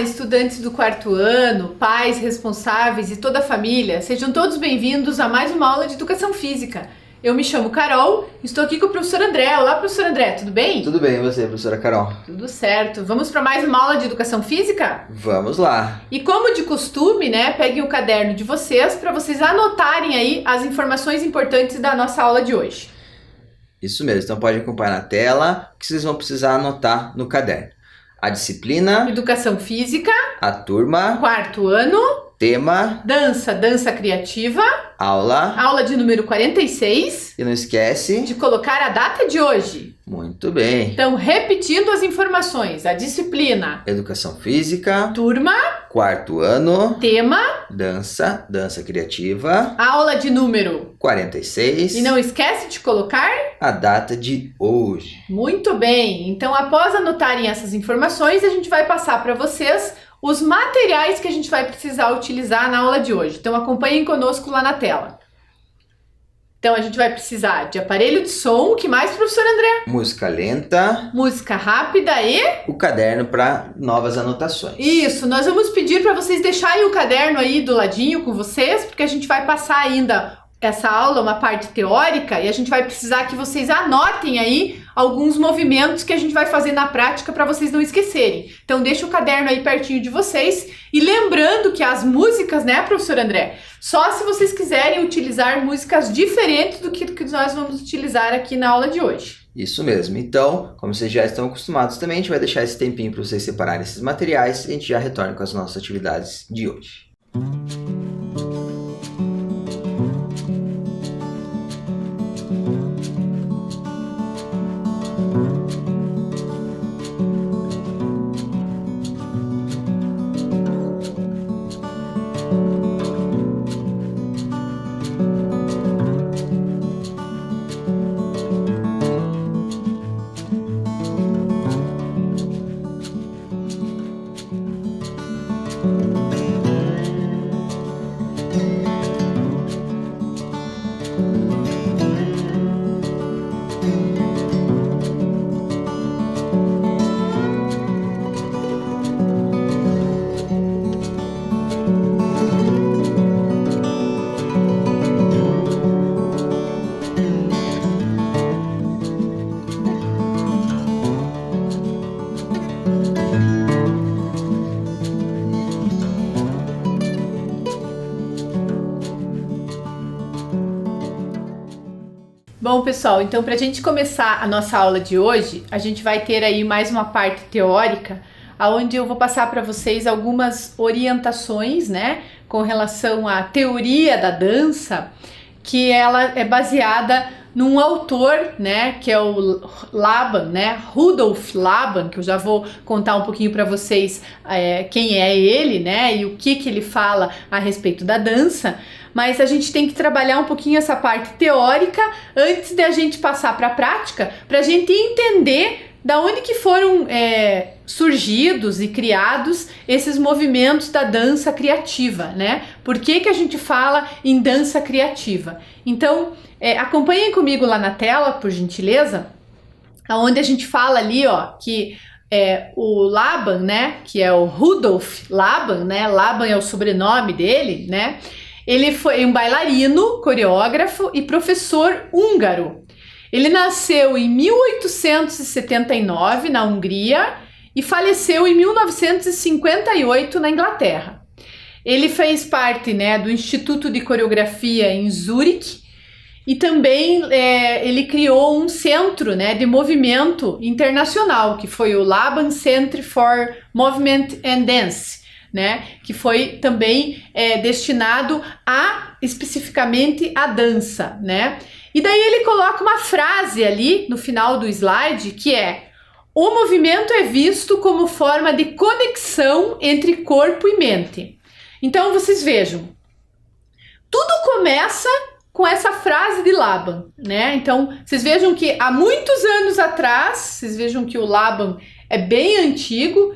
estudantes do quarto ano, pais responsáveis e toda a família, sejam todos bem-vindos a mais uma aula de Educação Física. Eu me chamo Carol, estou aqui com o professor André. Olá, professor André, tudo bem? Tudo bem, e você, professora Carol? Tudo certo. Vamos para mais uma aula de Educação Física? Vamos lá. E como de costume, peguem o caderno de vocês para vocês anotarem aí as informações importantes da nossa aula de hoje. Isso mesmo, então pode acompanhar na tela, que vocês vão precisar anotar no caderno. A disciplina, Educação Física, a turma, quarto ano, tema, dança criativa, aula de número 46, e não esquece de colocar a data de hoje. Muito bem. Então, repetindo as informações, a disciplina, Educação Física, turma, quarto ano, tema, dança criativa, aula de número 46 e não esquece de colocar a data de hoje. Muito bem, então após anotarem essas informações, a gente vai passar para vocês os materiais que a gente vai precisar utilizar na aula de hoje. Então acompanhem conosco lá na tela. Então a gente vai precisar de aparelho de som, o que mais, professor André? Música lenta, Música rápida e o caderno para novas anotações. Isso, nós vamos pedir para vocês deixarem o caderno aí do ladinho com vocês, porque a gente vai passar ainda essa aula, uma parte teórica, e a gente vai precisar que vocês anotem aí alguns movimentos que a gente vai fazer na prática para vocês não esquecerem. Então deixa o caderno aí pertinho de vocês e lembrando que as músicas, professor André, só se vocês quiserem utilizar músicas diferentes do que nós vamos utilizar aqui na aula de hoje. Isso mesmo. Então, como vocês já estão acostumados também, a gente vai deixar esse tempinho para vocês separarem esses materiais e a gente já retorna com as nossas atividades de hoje. Bom, pessoal, então para a gente começar a nossa aula de hoje, a gente vai ter aí mais uma parte teórica, onde eu vou passar para vocês algumas orientações, com relação à teoria da dança, que ela é baseada num autor, que é o Laban, Rudolf Laban, que eu já vou contar um pouquinho para vocês quem é ele, e o que ele fala a respeito da dança. Mas a gente tem que trabalhar um pouquinho essa parte teórica antes de a gente passar para a prática, para a gente entender da onde que foram surgidos e criados esses movimentos da dança criativa, Por que a gente fala em dança criativa? Então, acompanhem comigo lá na tela, por gentileza, onde a gente fala ali, que o Laban, que é o Rudolf Laban, Laban é o sobrenome dele, Ele foi um bailarino, coreógrafo e professor húngaro. Ele nasceu em 1879 na Hungria e faleceu em 1958 na Inglaterra. Ele fez parte do Instituto de Coreografia em Zurique e também ele criou um centro de movimento internacional, que foi o Laban Center for Movement and Dance, que foi também destinado especificamente à dança, E daí ele coloca uma frase ali no final do slide que é: o movimento é visto como forma de conexão entre corpo e mente. Então vocês vejam, tudo começa com essa frase de Laban, Então vocês vejam que há muitos anos atrás, vocês vejam que o Laban é bem antigo,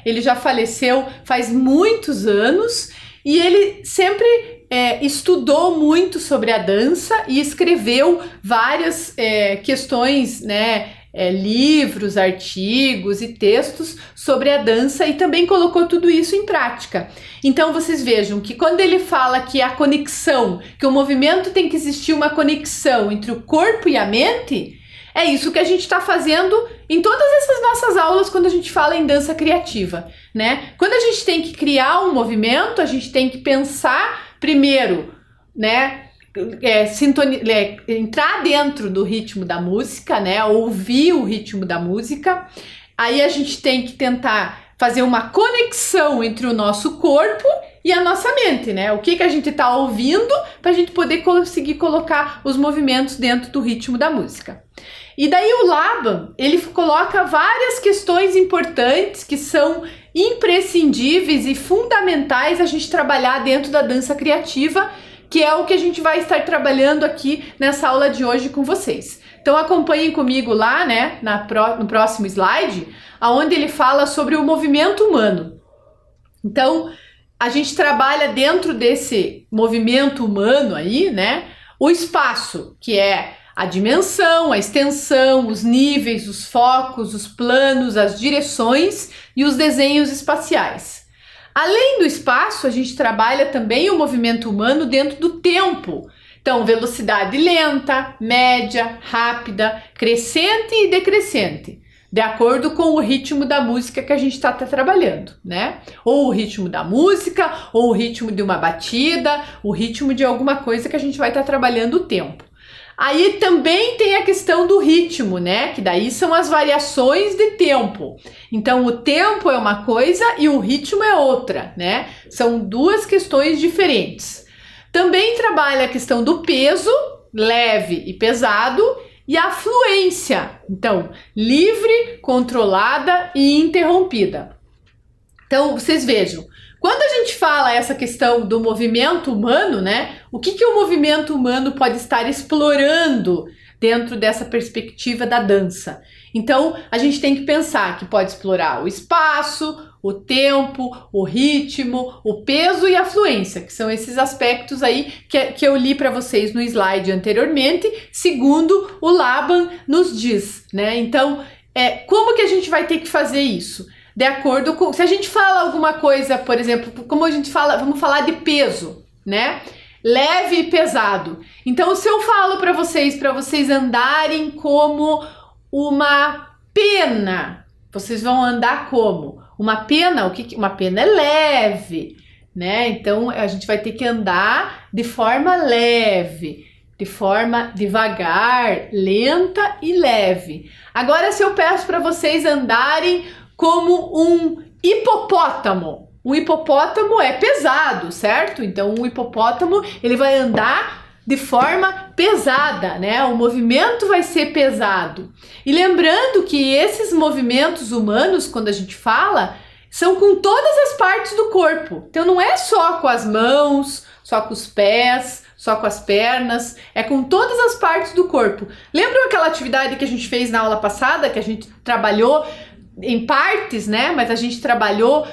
Ele já faleceu faz muitos anos e ele sempre estudou muito sobre a dança e escreveu várias questões, livros, artigos e textos sobre a dança e também colocou tudo isso em prática. Então vocês vejam que quando ele fala que a conexão, que o movimento tem que existir uma conexão entre o corpo e a mente, é isso que a gente está fazendo em todas essas nossas aulas quando a gente fala em dança criativa, né? Quando a gente tem que criar um movimento, a gente tem que pensar primeiro, né? Entrar dentro do ritmo da música, né? Ouvir o ritmo da música. Aí a gente tem que tentar fazer uma conexão entre o nosso corpo e a nossa mente, né? O que a gente está ouvindo para a gente poder conseguir colocar os movimentos dentro do ritmo da música. E daí o Laban, ele coloca várias questões importantes que são imprescindíveis e fundamentais a gente trabalhar dentro da dança criativa, que é o que a gente vai estar trabalhando aqui nessa aula de hoje com vocês. Então acompanhem comigo lá, né, no próximo slide, onde ele fala sobre o movimento humano. Então, a gente trabalha dentro desse movimento humano aí, né, o espaço, que é a dimensão, a extensão, os níveis, os focos, os planos, as direções e os desenhos espaciais. Além do espaço, a gente trabalha também o movimento humano dentro do tempo. Então, velocidade lenta, média, rápida, crescente e decrescente, de acordo com o ritmo da música que a gente está trabalhando, né? Ou o ritmo da música, ou o ritmo de uma batida, o ritmo de alguma coisa que a gente vai estar trabalhando o tempo. Aí também tem a questão do ritmo, né? Que daí são as variações de tempo. Então o tempo é uma coisa e o ritmo é outra, né? São duas questões diferentes. Também trabalha a questão do peso, leve e pesado, e a fluência. Então, livre, controlada e interrompida. Então, vocês vejam. Quando a gente fala essa questão do movimento humano, né? O que o movimento humano pode estar explorando dentro dessa perspectiva da dança? Então, a gente tem que pensar que pode explorar o espaço, o tempo, o ritmo, o peso e a fluência, que são esses aspectos aí que eu li para vocês no slide anteriormente, segundo o Laban nos diz, né? Então, como que a gente vai ter que fazer isso? De acordo com, se a gente fala alguma coisa, por exemplo, como a gente fala, vamos falar de peso, né? Leve e pesado. Então, se eu falo para vocês andarem como uma pena, vocês vão andar como? Uma pena, uma pena é leve, né? Então, a gente vai ter que andar de forma leve, de forma devagar, lenta e leve. Agora, se eu peço para vocês andarem como um hipopótamo. Um hipopótamo é pesado, certo? Então, um hipopótamo, ele vai andar de forma pesada, né? O movimento vai ser pesado. E lembrando que esses movimentos humanos, quando a gente fala, são com todas as partes do corpo. Então, não é só com as mãos, só com os pés, só com as pernas, é com todas as partes do corpo. Lembram aquela atividade que a gente fez na aula passada, que a gente trabalhou em partes, né? Mas a gente trabalhou,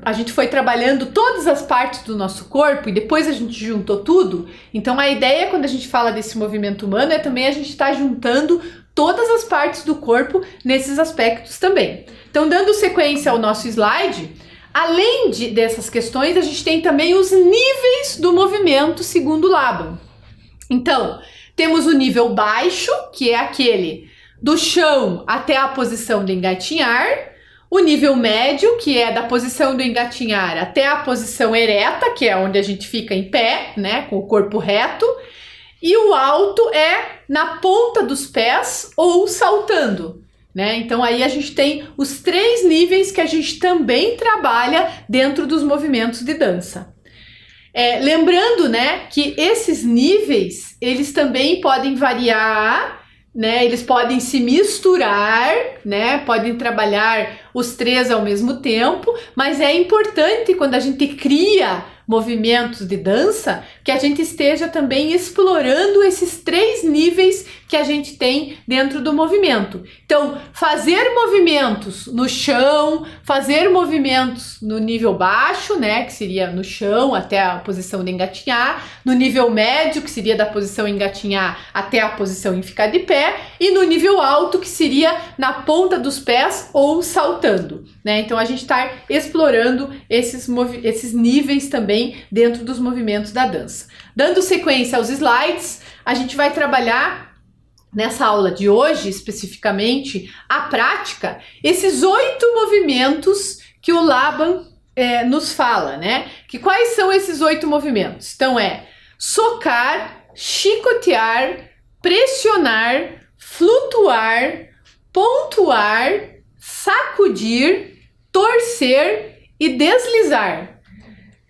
a gente foi trabalhando todas as partes do nosso corpo e depois a gente juntou tudo. Então a ideia quando a gente fala desse movimento humano é também a gente estar juntando todas as partes do corpo nesses aspectos também. Então, dando sequência ao nosso slide, além dessas questões, a gente tem também os níveis do movimento segundo Laban. Então, temos o nível baixo, que é aquele do chão até a posição do engatinhar, o nível médio, que é da posição do engatinhar até a posição ereta, que é onde a gente fica em pé, né, com o corpo reto, e o alto é na ponta dos pés ou saltando, né? Então aí a gente tem os 3 níveis que a gente também trabalha dentro dos movimentos de dança. Lembrando, né, que esses níveis, eles também podem variar, né? Eles podem se misturar, né? Podem trabalhar os 3 ao mesmo tempo, mas é importante quando a gente cria movimentos de dança, que a gente esteja também explorando esses 3 níveis que a gente tem dentro do movimento. Então, fazer movimentos no chão, fazer movimentos no nível baixo, né, que seria no chão até a posição de engatinhar, no nível médio, que seria da posição engatinhar até a posição em ficar de pé, e no nível alto, que seria na ponta dos pés ou saltando, né? Então, a gente está explorando esses níveis também dentro dos movimentos da dança. Dando sequência aos slides, a gente vai trabalhar nessa aula de hoje, especificamente, a prática, esses 8 movimentos que o Laban nos fala, né? Que quais são esses 8 movimentos? Então socar, chicotear, pressionar, flutuar, pontuar, sacudir, torcer e deslizar.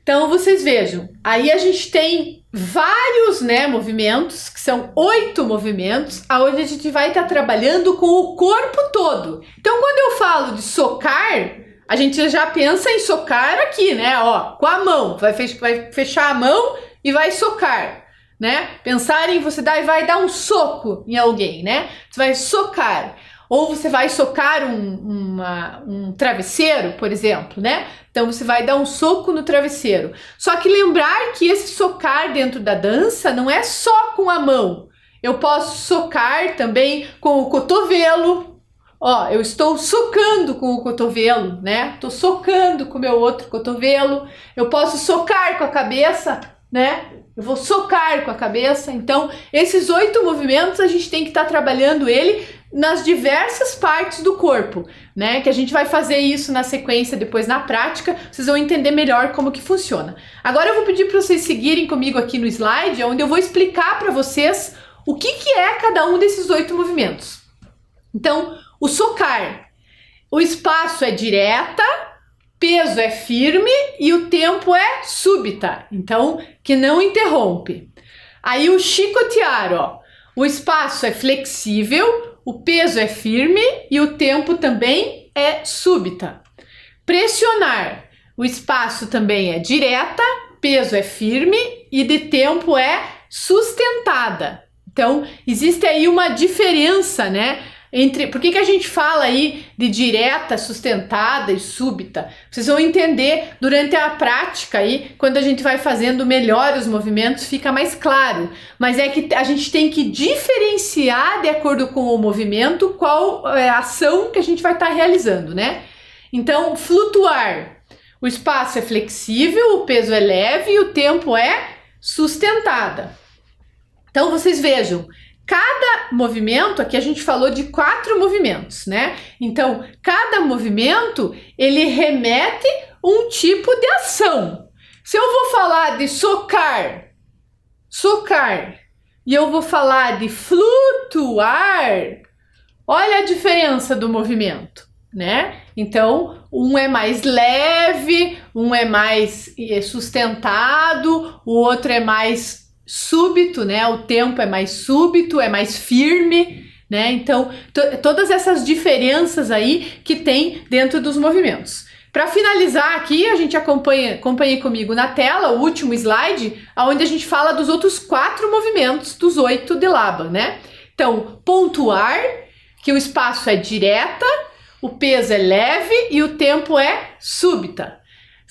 Então vocês vejam, aí a gente tem vários, né, movimentos, que são 8 movimentos, onde a gente vai estar trabalhando com o corpo todo. Então quando eu falo de socar, a gente já pensa em socar aqui, né, ó, com a mão, vai fechar a mão e vai socar, né? Pensar em você vai dar um soco em alguém, né? Você vai socar. Ou você vai socar um travesseiro, por exemplo, né? Então você vai dar um soco no travesseiro. Só que lembrar que esse socar dentro da dança não é só com a mão. Eu posso socar também com o cotovelo. Ó, eu estou socando com o cotovelo, né? Estou socando com o meu outro cotovelo. Eu posso socar com a cabeça, né? Eu vou socar com a cabeça. Então, esses 8 movimentos a gente tem que estar trabalhando ele nas diversas partes do corpo, né? Que a gente vai fazer isso na sequência, depois na prática, vocês vão entender melhor como que funciona. Agora eu vou pedir para vocês seguirem comigo aqui no slide, onde eu vou explicar para vocês o que é cada um desses 8 movimentos. Então, o socar, o espaço é direta, peso é firme e o tempo é súbita, então que não interrompe. Aí o chicotear, ó, o espaço é flexível, o peso é firme e o tempo também é súbita. Pressionar, o espaço também é direta, peso é firme e de tempo é sustentada. Então, existe aí uma diferença, né? Por que a gente fala aí de direta, sustentada e súbita? Vocês vão entender durante a prática aí, quando a gente vai fazendo melhor os movimentos, fica mais claro. Mas é que a gente tem que diferenciar de acordo com o movimento qual é a ação que a gente vai estar realizando, né? Então, flutuar. O espaço é flexível, o peso é leve e o tempo é sustentada. Então, vocês vejam, cada movimento, aqui a gente falou de 4 movimentos, né? Então, cada movimento, ele remete um tipo de ação. Se eu vou falar de socar, e eu vou falar de flutuar, olha a diferença do movimento, né? Então, um é mais leve, um é mais sustentado, o outro é mais súbito, né? O tempo é mais súbito, é mais firme, né? Então, todas essas diferenças aí que tem dentro dos movimentos. Para finalizar aqui, a gente acompanhe comigo na tela o último slide, onde a gente fala dos outros 4 movimentos dos 8 de Laban, né? Então, pontuar, que o espaço é direta, o peso é leve e o tempo é súbita.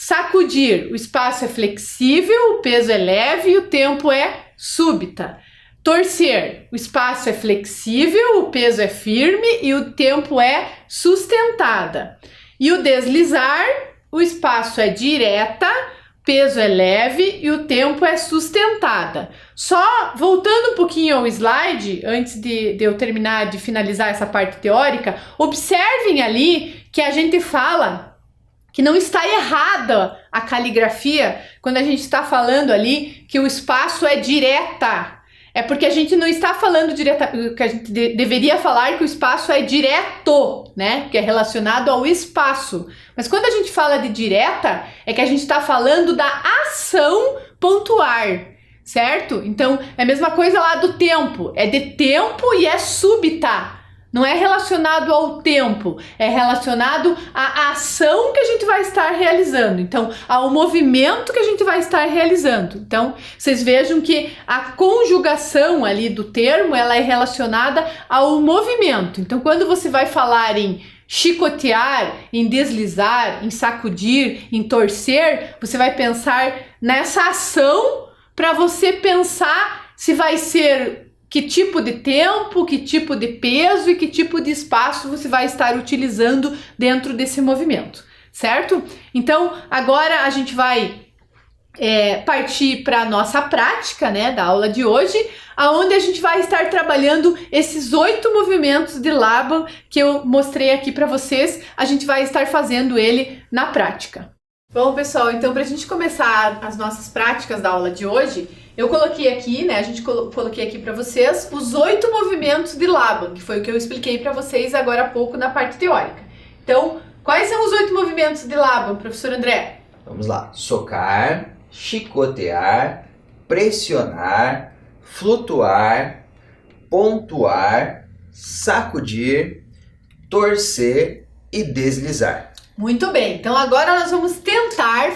Sacudir, o espaço é flexível, o peso é leve e o tempo é súbita. Torcer, o espaço é flexível, o peso é firme e o tempo é sustentada. E o deslizar, o espaço é direta, peso é leve e o tempo é sustentada. Só voltando um pouquinho ao slide, antes de eu terminar de finalizar essa parte teórica, observem ali que a gente fala que não está errada a caligrafia quando a gente está falando ali que o espaço é direta. É porque a gente não está falando direta, que a gente deveria falar que o espaço é direto, né? Que é relacionado ao espaço. Mas quando a gente fala de direta, é que a gente está falando da ação pontuar, certo? Então, é a mesma coisa lá do tempo. É de tempo e é súbita. Não é relacionado ao tempo, é relacionado à ação que a gente vai estar realizando. Então, ao movimento que a gente vai estar realizando. Então, vocês vejam que a conjugação ali do termo, ela é relacionada ao movimento. Então, quando você vai falar em chicotear, em deslizar, em sacudir, em torcer, você vai pensar nessa ação para você pensar se vai ser que tipo de tempo, que tipo de peso e que tipo de espaço você vai estar utilizando dentro desse movimento, certo? Então, agora a gente vai partir para a nossa prática, né, da aula de hoje, aonde a gente vai estar trabalhando esses 8 movimentos de Laban que eu mostrei aqui para vocês. A gente vai estar fazendo ele na prática. Bom, pessoal, então para a gente começar as nossas práticas da aula de hoje, eu coloquei aqui, né, coloquei aqui para vocês os 8 movimentos de Laban, que foi o que eu expliquei para vocês agora há pouco na parte teórica. Então, quais são os 8 movimentos de Laban, professor André? Vamos lá. Socar, chicotear, pressionar, flutuar, pontuar, sacudir, torcer e deslizar. Muito bem, então agora nós vamos tentar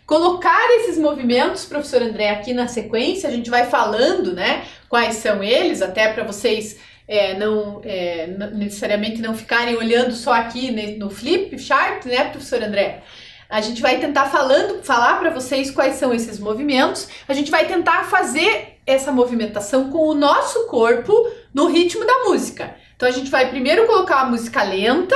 colocar esses movimentos, professor André, aqui na sequência. A gente vai falando, né, quais são eles, até para vocês não necessariamente não ficarem olhando só aqui no flip chart, né, professor André? A gente vai tentar falar para vocês quais são esses movimentos. A gente vai tentar fazer essa movimentação com o nosso corpo no ritmo da música. Então a gente vai primeiro colocar a música lenta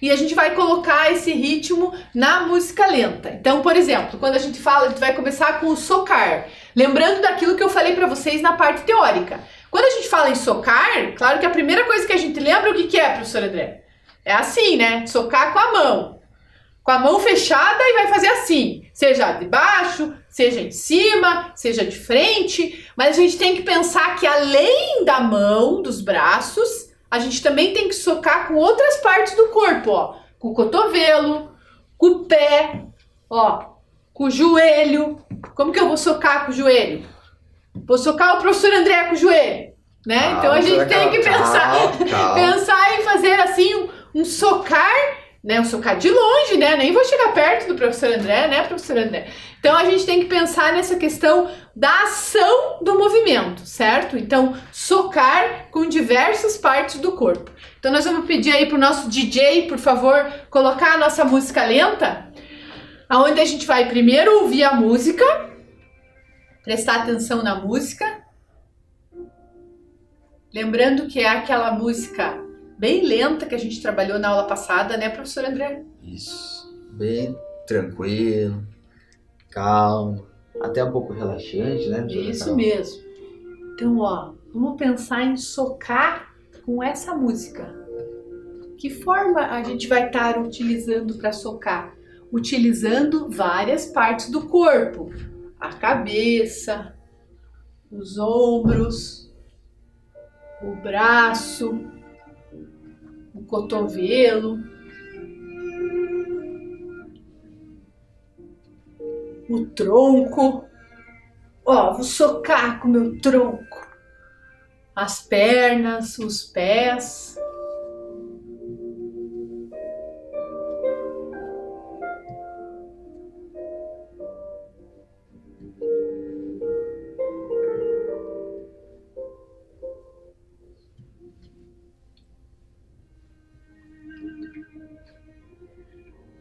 e a gente vai colocar esse ritmo na música lenta. Então, por exemplo, quando a gente fala, a gente vai começar com o socar. Lembrando daquilo que eu falei para vocês na parte teórica. Quando a gente fala em socar, claro que a primeira coisa que a gente lembra, o que é, professor André? É assim, né? Socar com a mão. Com a mão fechada e vai fazer assim, seja de baixo, seja em cima, seja de frente, mas a gente tem que pensar que além da mão, dos braços, a gente também tem que socar com outras partes do corpo, ó, com o cotovelo, com o pé, ó, com o joelho. Como que eu vou socar com o joelho? Vou socar o professor André com o joelho, né? Então a gente tem que pensar em fazer assim um socar, né, um socar de longe, né, nem vou chegar perto do professor André, né, professor André? Então a gente tem que pensar nessa questão da ação do movimento, certo? Então, socar com diversas partes do corpo. Então nós vamos pedir aí pro nosso DJ, por favor, colocar a nossa música lenta, aonde a gente vai primeiro ouvir a música, prestar atenção na música, lembrando que é aquela música bem lenta que a gente trabalhou na aula passada, né, professor André? Isso, bem tranquilo, calmo, até um pouco relaxante, né? Isso mesmo. Então, ó, vamos pensar em socar com essa música. Que forma a gente vai estar utilizando para socar? Utilizando várias partes do corpo. A cabeça, os ombros, o braço, o cotovelo, o tronco. Ó, vou socar com o meu tronco. As pernas, os pés.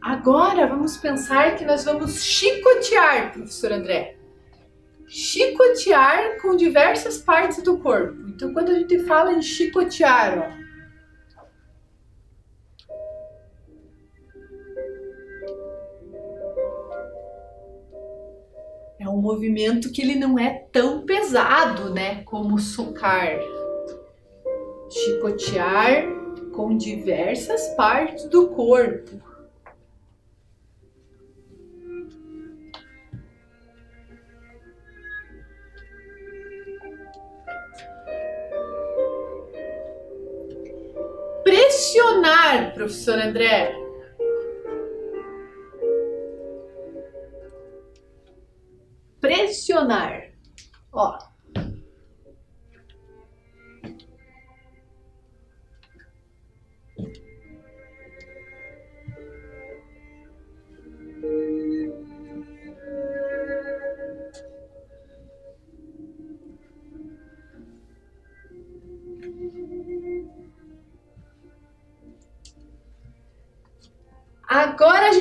Agora vamos pensar que nós vamos chicotear, professor André. Chicotear com diversas partes do corpo. Então, quando a gente fala em chicotear, ó, é um movimento que ele não é tão pesado, né, como socar. Chicotear com diversas partes do corpo. Pressionar, professor André. Pressionar. Ó.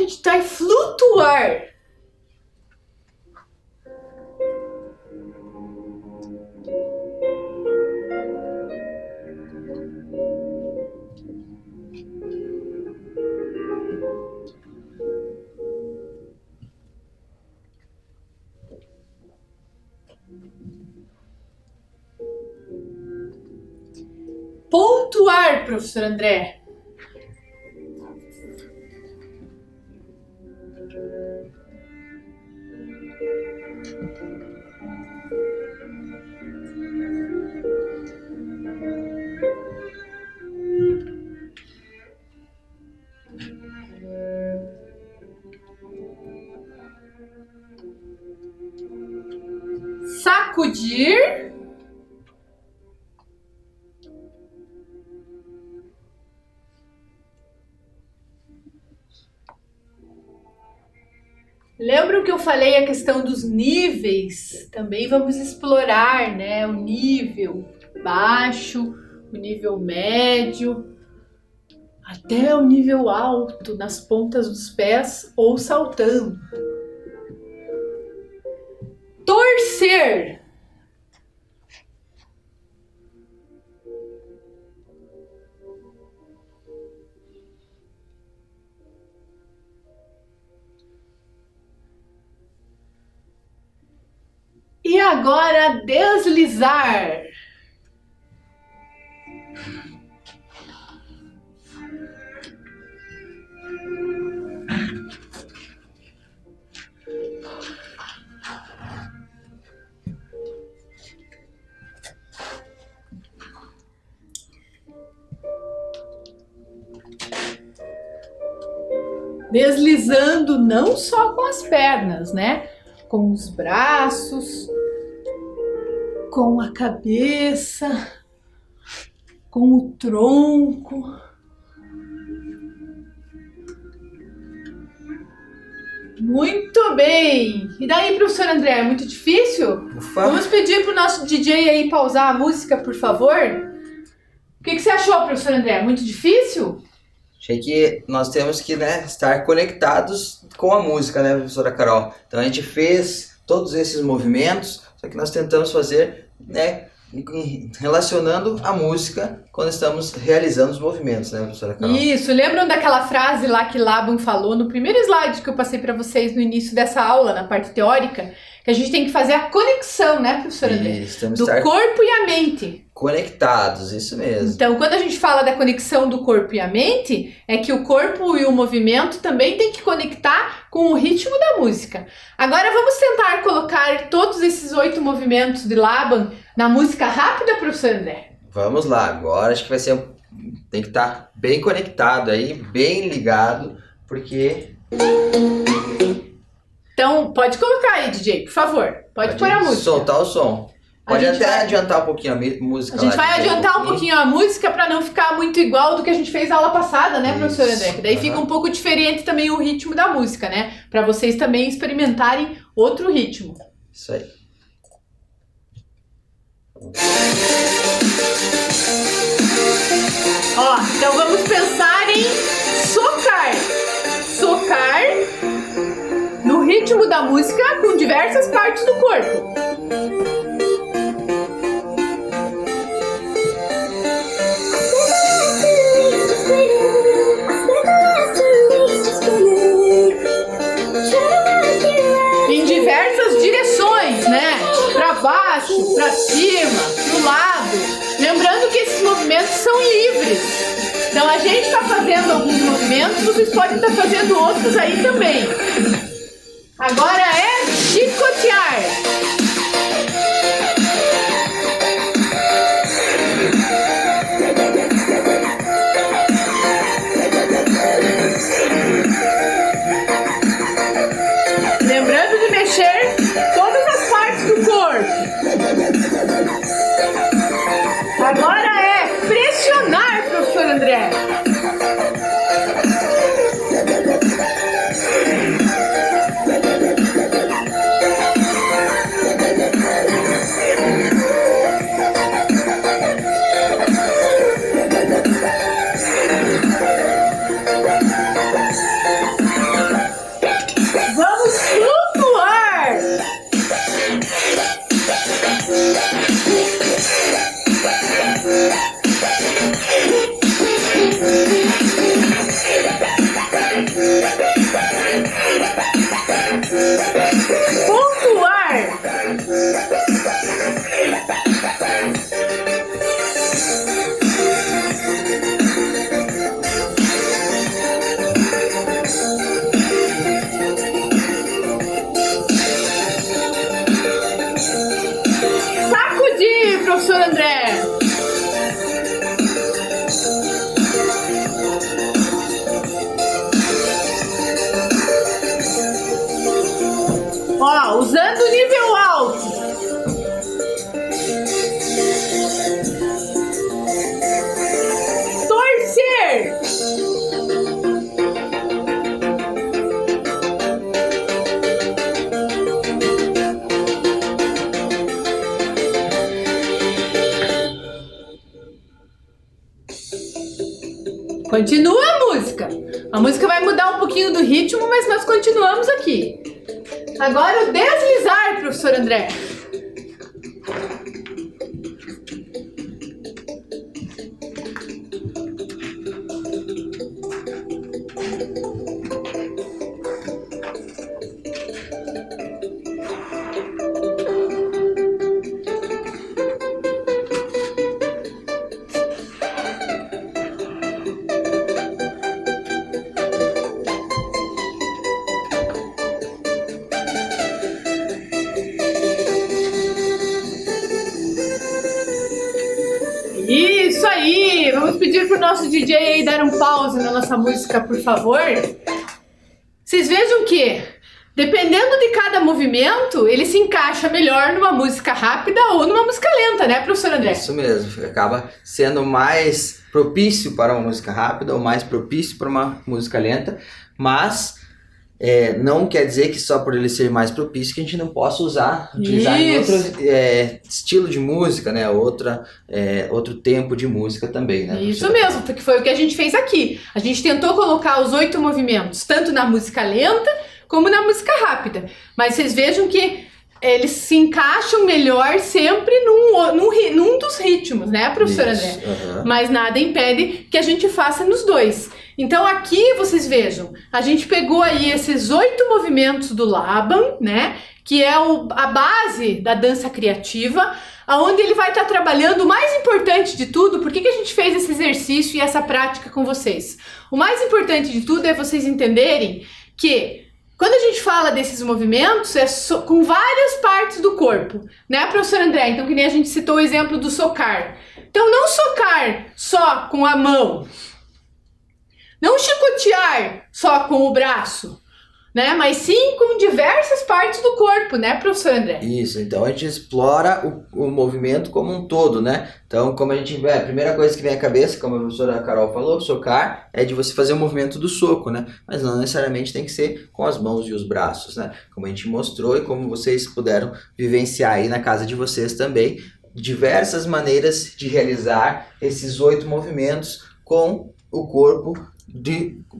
gente vai flutuar. Pontuar, professor André. Sacudir. Lembram que eu falei a questão dos níveis? Também vamos explorar, né? O nível baixo, o nível médio, até o nível alto nas pontas dos pés ou saltando. Torcer. E agora deslizar. Deslizando não só com as pernas, né? Com os braços, com a cabeça, com o tronco. Muito bem! E daí, professor André, é muito difícil? Ufa. Vamos pedir pro nosso DJ aí pausar a música, por favor? O que você achou, professor André? Muito difícil? Achei que nós temos que, né, estar conectados com a música, né, professora Carol? Então a gente fez todos esses movimentos, só que nós tentamos fazer, né, relacionando a música quando estamos realizando os movimentos, né, professora Carol? Isso, lembram daquela frase lá que Laban falou no primeiro slide que eu passei para vocês no início dessa aula, na parte teórica, que a gente tem que fazer a conexão, né, professor André? Isso, temos do que estar corpo e a mente. conectados, isso mesmo. Então, quando a gente fala da conexão do corpo e a mente, é que o corpo e o movimento também tem que conectar com o ritmo da música. Agora vamos tentar colocar todos esses 8 movimentos de Laban na música rápida, professor André? Vamos lá, agora acho que vai ser, tem que estar bem conectado aí, bem ligado, porque... Então, pode colocar aí, DJ, por favor. Pode pôr a música. Soltar o som. Pode até adiantar um pouquinho a música. A gente vai adiantar um pouquinho a música para não ficar muito igual do que a gente fez na aula passada, né, professor André? Que daí fica um pouco diferente também o ritmo da música, né? Para vocês também experimentarem outro ritmo. Isso aí. Ó, então vamos pensar em socar. Socar no ritmo da música com diversas partes do corpo. Em diversas direções, né? Para baixo, para cima, pro lado. Lembrando que esses movimentos são livres. Então a gente está fazendo alguns movimentos, vocês podem estar fazendo outros aí também. Agora é chicotear. Lembrando de mexer todas as partes do corpo. Agora é pressionar, professor André. Vamos flutuar! Flutuar! Sacudir, professor André! Ó, usando o nível alto. Torcer. Continua a música. A música vai mudar um pouquinho do ritmo, mas nós continuamos aqui. Agora o deslizar, professor André. Isso aí! Vamos pedir pro nosso DJ aí dar um pause na nossa música, por favor. Vocês vejam que, dependendo de cada movimento, ele se encaixa melhor numa música rápida ou numa música lenta, né, professor André? Isso mesmo, acaba sendo mais propício para uma música rápida ou mais propício para uma música lenta, mas não quer dizer que só por ele ser mais propício que a gente não possa utilizar em outro estilo de música, né? Outro tempo de música também, né? Isso mesmo, porque foi o que a gente fez aqui. A gente tentou colocar os 8 movimentos, tanto na música lenta como na música rápida. Mas vocês vejam que eles se encaixam melhor sempre num dos ritmos, né, professor André? Mas nada impede que a gente faça nos dois. Então aqui vocês vejam, a gente pegou aí esses 8 movimentos do Laban, né, que é a base da dança criativa, onde ele vai estar trabalhando o mais importante de tudo. Por que a gente fez esse exercício e essa prática com vocês? O mais importante de tudo é vocês entenderem que quando a gente fala desses movimentos, com várias partes do corpo, né, professor André? Então, que nem a gente citou o exemplo do socar. Então, não socar só com a mão, não chicotear só com o braço, né? Mas sim com diversas partes do corpo, né, professor André? Isso, então a gente explora o movimento como um todo, né? Então, como a gente vê, a primeira coisa que vem à cabeça, como a professora Carol falou, socar, é de você fazer o movimento do soco, né? Mas não necessariamente tem que ser com as mãos e os braços, né? Como a gente mostrou e como vocês puderam vivenciar aí na casa de vocês também, diversas maneiras de realizar esses 8 movimentos com o corpo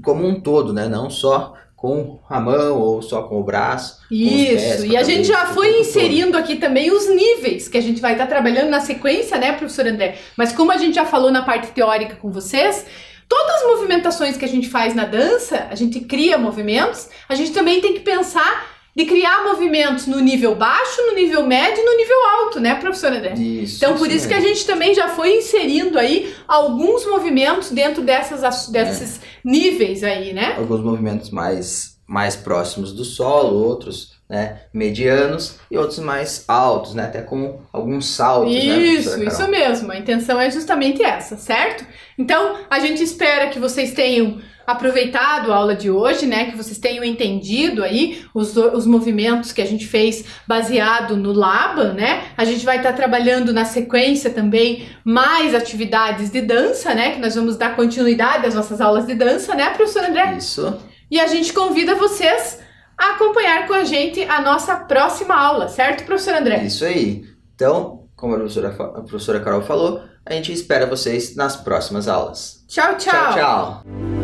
como um todo, né? Não só com a mão ou só com o braço. Isso, e a gente já foi inserindo aqui também os níveis que a gente vai estar trabalhando na sequência, né, professor André? Mas como a gente já falou na parte teórica com vocês, todas as movimentações que a gente faz na dança, a gente cria movimentos, a gente também tem que pensar de criar movimentos no nível baixo, no nível médio e no nível alto, né, professor André? Isso, então, por isso que a gente também já foi inserindo aí alguns movimentos dentro desses níveis aí, né? Alguns movimentos mais próximos do solo, outros, né, medianos e outros mais altos, né, até com alguns saltos, Isso mesmo. A intenção é justamente essa, certo? Então, a gente espera que vocês tenham aproveitado a aula de hoje, né, que vocês tenham entendido aí os movimentos que a gente fez baseado no Laban, né? A gente vai estar trabalhando na sequência também mais atividades de dança, né, que nós vamos dar continuidade às nossas aulas de dança, né, professor André? Isso. E a gente convida vocês a acompanhar com a gente a nossa próxima aula, certo, professor André? Isso aí. Então, como a professora Carol falou, a gente espera vocês nas próximas aulas. Tchau, tchau. Tchau, tchau.